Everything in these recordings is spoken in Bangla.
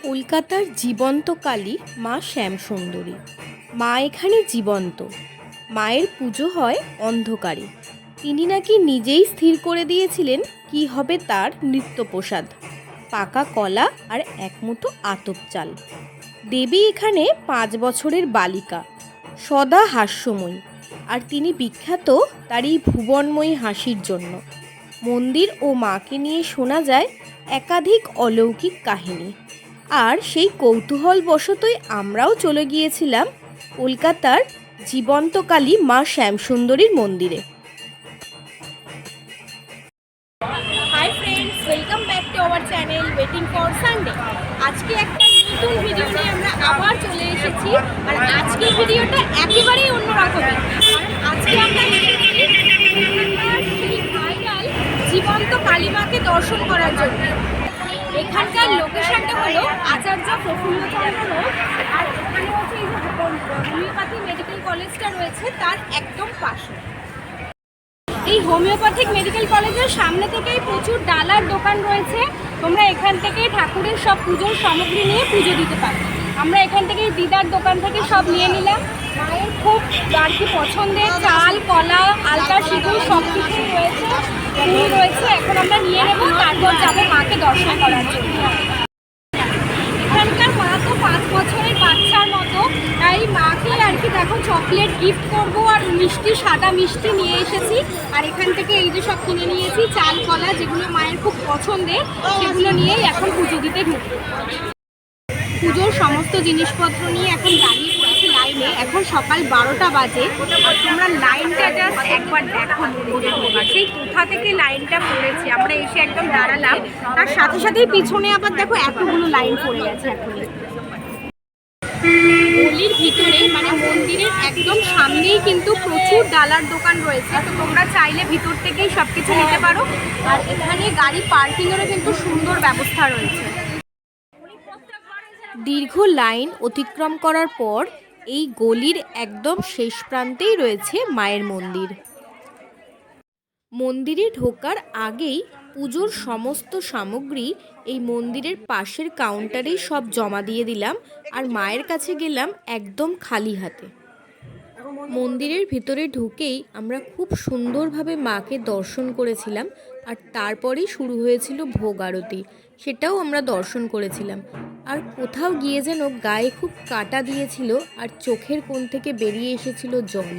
কলকাতার জীবন্ত কালী মা শ্যামসুন্দরী। মা এখানে জীবন্ত। মায়ের পুজো হয় অন্ধকারে। তিনি নাকি নিজেই স্থির করে দিয়েছিলেন কি হবে তার নিত্যপ্রসাদ, পাকা কলা আর এক মুঠো আতপ চাল। দেবী এখানে 5 বছরের বালিকা, সদা হাস্যময়ী, আর তিনি বিখ্যাত তার এই ভুবনময়ী হাসির জন্য। মন্দির ও মাকে নিয়ে শোনা যায় একাধিক অলৌকিক কাহিনী, আর সেই কৌতূহলবশতই আমরাও চলে গিয়েছিলাম কলকাতার জীবন্ত কালী মা শ্যামসুন্দরীর মন্দিরে। Hi friends, welcome back to our channel waiting for Sunday. আজকে একটা নতুন ভিডিও নিয়ে আমরা আবার চলে এসেছি, আর আজকের ভিডিওটা একেবারেই অন্যরকমের। কারণ আজকে আমরা সেই ভাইরাল জীবন্ত কালী মাকে দর্শন করার জন্য। এখানকার লোকেশনটা হলো আচার্য প্রফুল্লচন্দ্র রোড, আর এখানে হচ্ছে এই যে হোমিওপ্যাথি মেডিকেল কলেজটা রয়েছে তার একদম পাশে। এই হোমিওপ্যাথিক মেডিকেল কলেজের সামনে থেকেই প্রচুর ডালার দোকান রয়েছে। তোমরা এখান থেকে ঠাকুরের সব পুজোর সামগ্রী নিয়ে পুজো দিতে পারো। আমরা এখান থেকে দিদার দোকান থেকে সব নিয়ে নিলাম। মায়ের খুব আর কি পছন্দের চাল, কলা, আলতা, সিঁদুর সব কিছুই রয়েছে, ফুল রয়েছে। এখন আমরা নিয়ে নেব, তারপর যাবো মাকে দর্শন করার জন্য। এখানকার মা তো 5 বছরের বাচ্চার মতো, তাই মাকে আর কি দেখো চকলেট গিফট করব, আর মিষ্টি, সাদা মিষ্টি নিয়ে এসেছি। আর এখান থেকে এই যে সব কিনে নিয়েছি চাল, কলা, যেগুলো মায়ের খুব পছন্দের, সেগুলো নিয়েই এখন পুজো দিতে ঢুকবো। পুজোর সমস্ত জিনিসপত্র নিয়ে এখন দাঁড়িয়ে পড়েছি লাইনে। এখন সকাল 12টা বাজে। তোমরা লাইনটা জাস্ট একবার দেখো, সেই কোথা থেকে লাইনটা পড়েছে। আমরা এসে একদম দাঁড়ালাম, তার সাথে সাথেই পিছনে আবার দেখো এতগুলো লাইন পড়ে গেছে। এখন গলির ভিতরে মানে মন্দিরের একদম সামনেই কিন্তু প্রচুর ডালার দোকান রয়েছে, তো তোমরা চাইলে ভিতর থেকেই সব কিছু নিতে পারো। আর এখানে গাড়ি পার্কিংয়েরও কিন্তু সুন্দর ব্যবস্থা রয়েছে। দীর্ঘ লাইন অতিক্রম করার পর এই গলির একদম শেষ প্রান্তেই রয়েছে মায়ের মন্দির। মন্দিরে ঢোকার আগেই পুজোর সমস্ত সামগ্রী এই মন্দিরের পাশের কাউন্টারেই সব জমা দিয়ে দিলাম, আর মায়ের কাছে গেলাম একদম খালি হাতে। মন্দিরের ভিতরে ঢুকেই আমরা খুব সুন্দরভাবে মাকে দর্শন করেছিলাম, আর তারপরেই শুরু হয়েছিল ভোগ আরতি, সেটাও আমরা দর্শন করেছিলাম। আর কোথাও গিয়ে যেন গায়ে খুব কাটা দিয়েছিল, আর চোখের কোণ থেকে বেরিয়ে এসেছিল জল।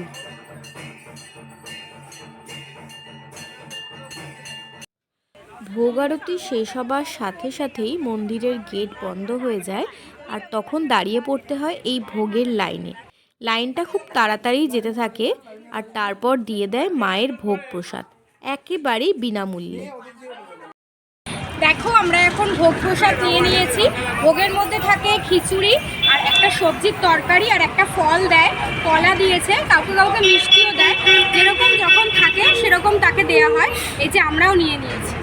ভোগ আরতি শেষ হবার সাথে সাথেই মন্দিরের গেট বন্ধ হয়ে যায়, আর তখন দাঁড়িয়ে পড়তে হয় এই ভোগের লাইনে। লাইনটা খুব তাড়াতাড়ি যেতে থাকে, আর তারপর দিয়ে দেয় মায়ের ভোগ প্রসাদ একেবারেই বিনামূল্যে। দেখো আমরা এখন ভোগ প্রসাদ নিয়ে নিয়েছি। ভোগের মধ্যে থাকে খিচুড়ি, আর একটা সবজির তরকারি, আর একটা ফল দেয়, কলা দিয়েছে, কাউকে কাউকে মিষ্টিও দেয়। যেরকম যখন থাকে সেরকম তাকে দেয়া হয়। এই যে আমরাও নিয়ে নিয়েছি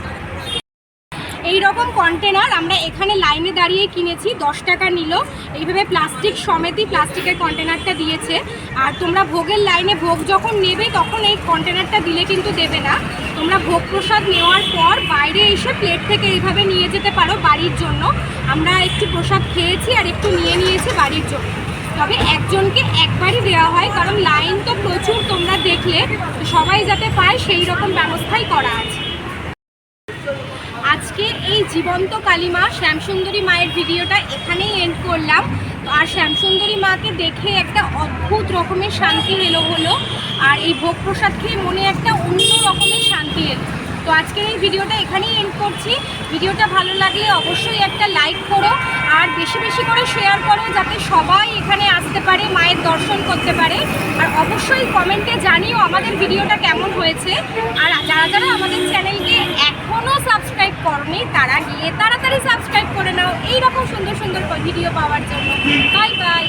এই রকম কন্টেনার। আমরা এখানে লাইনে দাঁড়িয়ে কিনেছি, 10 টাকা নিল। এইভাবে প্লাস্টিক সমেতই প্লাস্টিকের কন্টেনারটা দিয়েছে। আর তোমরা ভোগের লাইনে ভোগ যখন নেবে তখন এই কন্টেনারটা দিলে কিন্তু দেবে না। তোমরা ভোগ প্রসাদ নেওয়ার পর বাইরে এসে প্লেট থেকে এইভাবে নিয়ে যেতে পারো বাড়ির জন্য। আমরা একটু প্রসাদ খেয়েছি আর একটু নিয়ে নিয়েছি বাড়ির জন্য। তবে একজনকে একবারই দেওয়া হয়, কারণ লাইন তো প্রচুর তোমরা দেখলে, সবাই যাতে পায় সেই রকম ব্যবস্থাই করা আছে। আজকে এই জীবন্ত কালী মা শ্যামসুন্দরী মায়ের ভিডিওটা এখানেই এন্ড করলাম। আর শ্যামসুন্দরী মাকে দেখে একটা অদ্ভুত রকমের শান্তি হলো, আর এই ভোগ প্রসাদ খেয়ে মনে একটা অন্য রকমের শান্তি এলো। তো আজকের এই ভিডিওটা এখানেই এন্ড করছি। ভিডিওটা ভালো লাগলে অবশ্যই একটা লাইক করো, আর বেশি বেশি করে শেয়ার করো, যাতে সবাই এখানে আসতে পারে, মায়ের দর্শন করতে পারে। আর অবশ্যই কমেন্টে জানিও আমাদের ভিডিওটা কেমন হয়েছে। আর যারা যারা আমাদের চ্যানেলকে এখনও সাবস্ক্রাইব করনি তারা গিয়ে তাড়াতাড়ি সাবস্ক্রাইব করে নাও, এইরকম সুন্দর সুন্দর ভিডিও পাওয়ার জন্য। Bye bye.